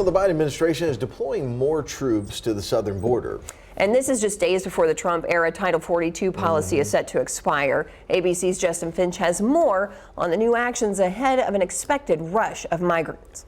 Well, the Biden administration is deploying more troops to the southern border. And this is just days before the Trump-era Title 42 policy is set to expire. ABC's Justin Finch has more on the new actions ahead of an expected rush of migrants.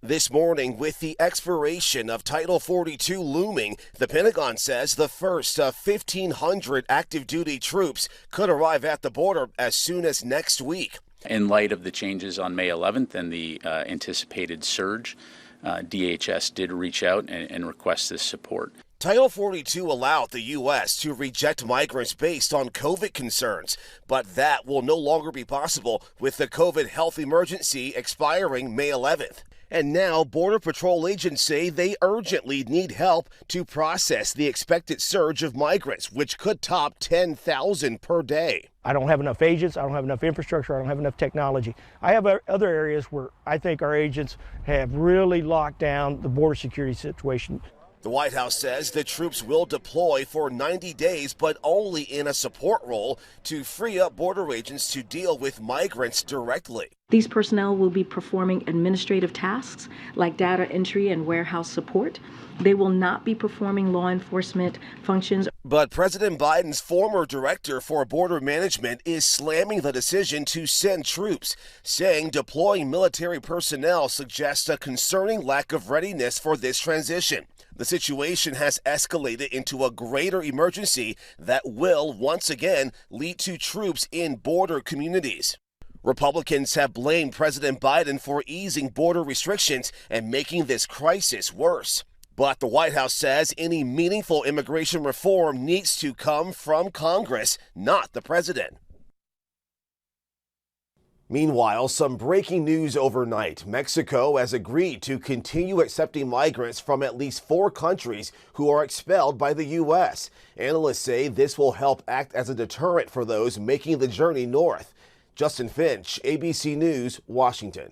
This morning, with the expiration of Title 42 looming, the Pentagon says the first of 1,500 active duty troops could arrive at the border as soon as next week. In light of the changes on May 11th and the anticipated surge, DHS did reach out and request this support. Title 42 allowed the U.S. to reject migrants based on COVID concerns, but that will no longer be possible with the COVID health emergency expiring May 11th. And now Border Patrol agents say they urgently need help to process the expected surge of migrants, which could top 10,000 per day. I don't have enough agents, I don't have enough infrastructure, I don't have enough technology. I have other areas where I think our agents have really locked down the border security situation. The White House says the troops will deploy for 90 days, but only in a support role to free up border agents to deal with migrants directly. These personnel will be performing administrative tasks like data entry and warehouse support. They will not be performing law enforcement functions. But President Biden's former director for border management is slamming the decision to send troops, saying deploying military personnel suggests a concerning lack of readiness for this transition. The situation has escalated into a greater emergency that will once again lead to troops in border communities. Republicans have blamed President Biden for easing border restrictions and making this crisis worse. But the White House says any meaningful immigration reform needs to come from Congress, not the president. Meanwhile, some breaking news overnight. Mexico has agreed to continue accepting migrants from at least 4 countries who are expelled by the U.S. Analysts say this will help act as a deterrent for those making the journey north. Justin Finch, ABC News, Washington.